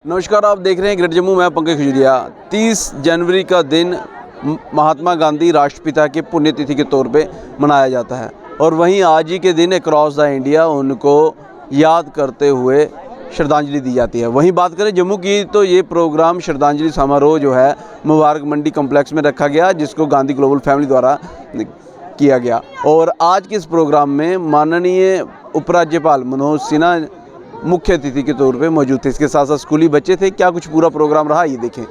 नमस्कार, आप देख रहे हैं ग्रेट जम्मू। मैं पंकज खजुरिया। 30 जनवरी का दिन महात्मा गांधी राष्ट्रपिता के पुण्यतिथि के तौर पे मनाया जाता है और वहीं आज ही के दिन अक्रॉस द इंडिया उनको याद करते हुए श्रद्धांजलि दी जाती है। वहीं बात करें जम्मू की तो ये प्रोग्राम श्रद्धांजलि समारोह जो है मुबारक मंडी कम्प्लेक्स में रखा गया, जिसको गांधी ग्लोबल फैमिली द्वारा किया गया। और आज के इस प्रोग्राम में माननीय उपराज्यपाल मनोज सिन्हा मुख्य अतिथि के तौर पे मौजूद थे। इसके साथ साथ स्कूली बच्चे थे। क्या कुछ पूरा प्रोग्राम रहा, ये देखें।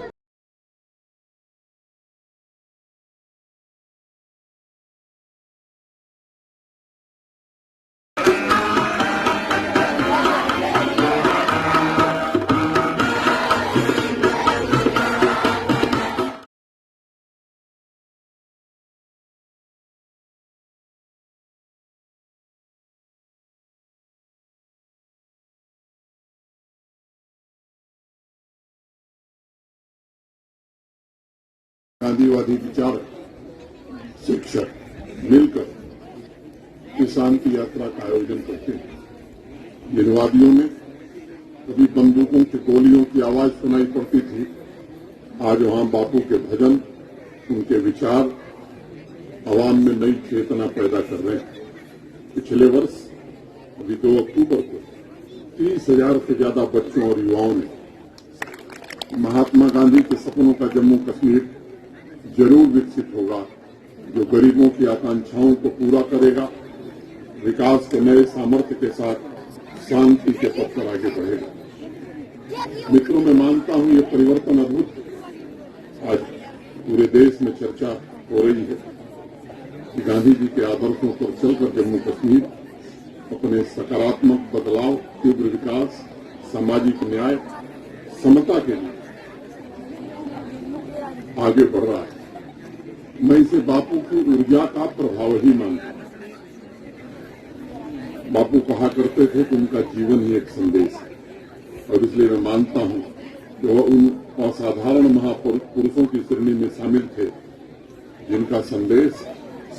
गांधीवादी विचारक, शिक्षक मिलकर किसान की यात्रा का आयोजन करते हैं। जिन वादियों में कभी बंदूकों की गोलियों की आवाज सुनाई पड़ती थी, आज वहां बापू के भजन, उनके विचार आवाम में नई चेतना पैदा कर रहे हैं। पिछले वर्ष अभी 2 अक्टूबर को 30,000 से ज्यादा बच्चों और युवाओं ने महात्मा गांधी के सपनों का जम्मू कश्मीर जरूर विकसित होगा, जो गरीबों की आकांक्षाओं को पूरा करेगा, विकास के नए सामर्थ्य के साथ शांति के पथ पर आगे बढ़ेगा। मित्रों, मैं मानता हूं ये परिवर्तन अद्भुत है। आज पूरे देश में चर्चा हो रही है कि गांधी जी के आदर्शों पर चलकर जम्मू कश्मीर अपने सकारात्मक बदलाव, तीव्र विकास, सामाजिक न्याय, समता के लिए आगे बढ़ रहा है। मैं इसे बापू की ऊर्जा का प्रभाव ही मानता हूं। बापू कहा करते थे कि उनका जीवन ही एक संदेश है, और इसलिए मैं मानता हूं कि वह उन असाधारण महापुरुषों की श्रेणी में शामिल थे जिनका संदेश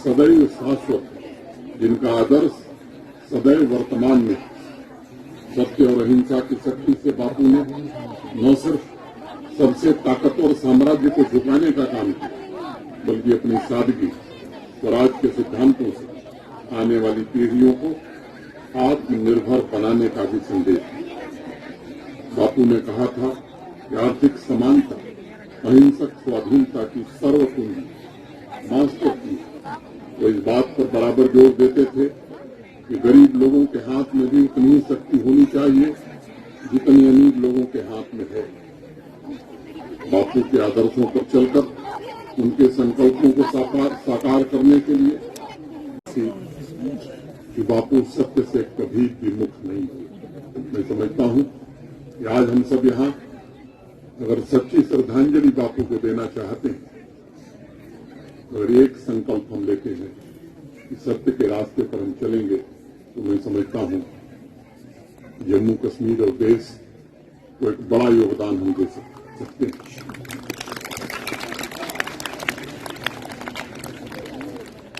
सदैव शाश्वत है, जिनका आदर्श सदैव वर्तमान में। सत्य और अहिंसा की शक्ति से बापू ने न सिर्फ सबसे ताकतवर साम्राज्य को झुकाने का काम किया, बल्कि अपनी सादगी, स्वराज के सिद्धांतों से आने वाली पीढ़ियों को आत्मनिर्भर बनाने का भी संदेश दिया। बापू ने कहा था कि आर्थिक समानता अहिंसक स्वाधीनता की सर्व कुंजी, मास्टर की। वो इस बात पर बराबर जोर देते थे कि गरीब लोगों के हाथ में भी उतनी ही शक्ति होनी चाहिए जितनी अमीर लोगों के हाथ में है। बापू के आदर्शों पर चलकर उनके संकल्पों को साकार करने के लिए कि बापू सत्य से कभी भी मुक्त नहीं हुए। मैं समझता हूं कि आज हम सब यहाँ अगर सच्ची श्रद्धांजलि बापू को देना चाहते हैं, अगर एक संकल्प हम लेते हैं कि सत्य के रास्ते पर हम चलेंगे, तो मैं समझता हूं जम्मू कश्मीर और देश को एक बड़ा योगदान हम दे सकते हैं।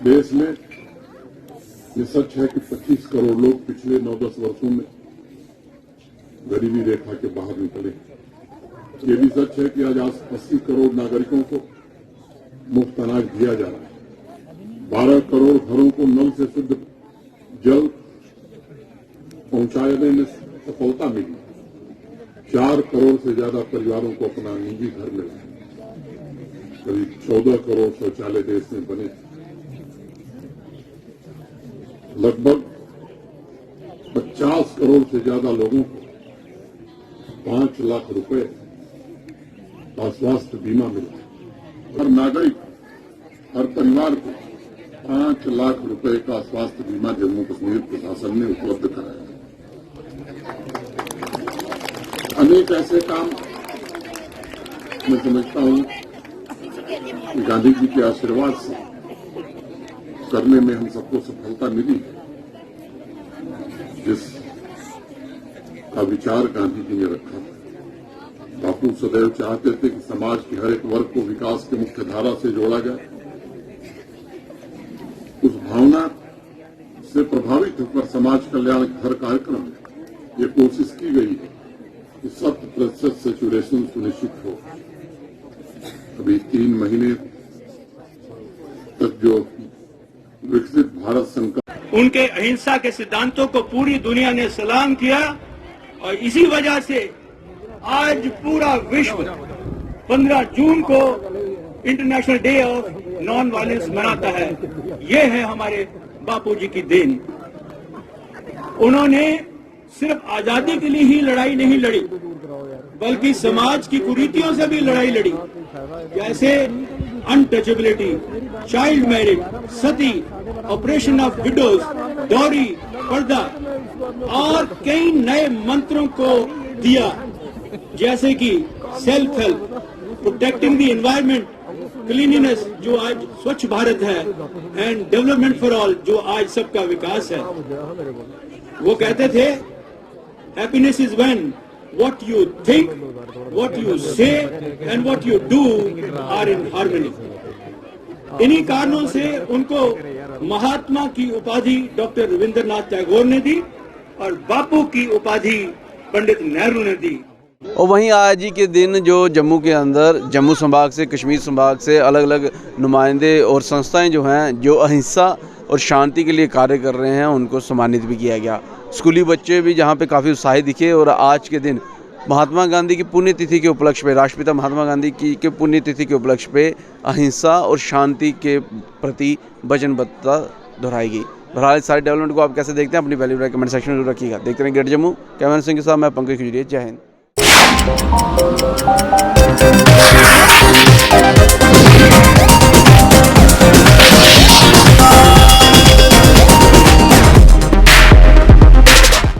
देश में ये सच है कि 25 करोड़ लोग पिछले 9-10 वर्षों में गरीबी रेखा के बाहर निकले। ये भी सच है कि आज 80 करोड़ नागरिकों को मुफ्त अनाज दिया जा रहा है। 12 करोड़ घरों को नल से शुद्ध जल पहुंचाने में सफलता मिली। 4 करोड़ से ज्यादा परिवारों को अपना निजी घर मिला। करीब 14 करोड़ शौचालय देश में बने। लगभग 50 करोड़ से ज्यादा लोगों को 5 लाख रुपए का स्वास्थ्य बीमा मिला। हर नागरिक, हर परिवार को 5 लाख रुपए का स्वास्थ्य बीमा जम्मू कश्मीर प्रशासन ने उपलब्ध कराया। अनेक ऐसे काम मैं समझता हूं कि गांधी जी के आशीर्वाद से करने में हम सबको सफलता मिली, जिस का विचार गांधी जी ने रखा था। बापू सदैव चाहते थे कि समाज के हर एक वर्ग को विकास की मुख्य धारा से जोड़ा जाए। उस भावना से प्रभावित होकर समाज कल्याण के हर कार्यक्रम में ये कोशिश की गई है कि 100% सेचुरेशन सुनिश्चित हो। अभी 3 महीने तक जो विकसित भारत संकल्प, उनके अहिंसा के सिद्धांतों को पूरी दुनिया ने सलाम किया और इसी वजह से आज पूरा विश्व 15 जून को international day of non violence मनाता है। ये है हमारे बापू जी की देन। उन्होंने सिर्फ आजादी के लिए ही लड़ाई नहीं लड़ी, बल्कि समाज की कुरीतियों से भी लड़ाई लड़ी, जैसे untouchability, child marriage, sati, operation of widows, dowry, purdah और कई नए मंत्रों को दिया, जैसे कि self help, protecting the environment, cleanliness जो आज स्वच्छ भारत है, एंड डेवलपमेंट फॉर ऑल जो आज सबका विकास है। वो कहते थे happiness is when what you think, what you say and what you do are in harmony। इन्हीं कारणों से उनको महात्मा की उपाधि डॉक्टर रविंद्रनाथ टैगोर ने दी और बापू की उपाधि पंडित नेहरू ने दी। और वहीं आज ही के दिन जो जम्मू के अंदर जम्मू संभाग से, कश्मीर संभाग से अलग अलग नुमाइंदे और संस्थाएं जो हैं जो अहिंसा और शांति के लिए कार्य कर रहे हैं, उनको सम्मानित भी किया गया। स्कूली बच्चे भी जहां पे काफ़ी उत्साहित दिखे। और आज के दिन महात्मा गांधी की पुण्यतिथि के उपलक्ष्य पे, राष्ट्रपिता महात्मा गांधी की के पुण्यतिथि के उपलक्ष्य पे अहिंसा और शांति के प्रति वचनबद्धता दोहराई गई। बहरहाल सारे डेवलपमेंट को आप कैसे देखते हैं, अपनी वैल्यू कमेंट सेक्शन में जरूर रखिएगा। देखते रहें ग्रेट जम्मू। कैमरा सिंह के साथ मैं पंकज खजुरिया। जय हिंद।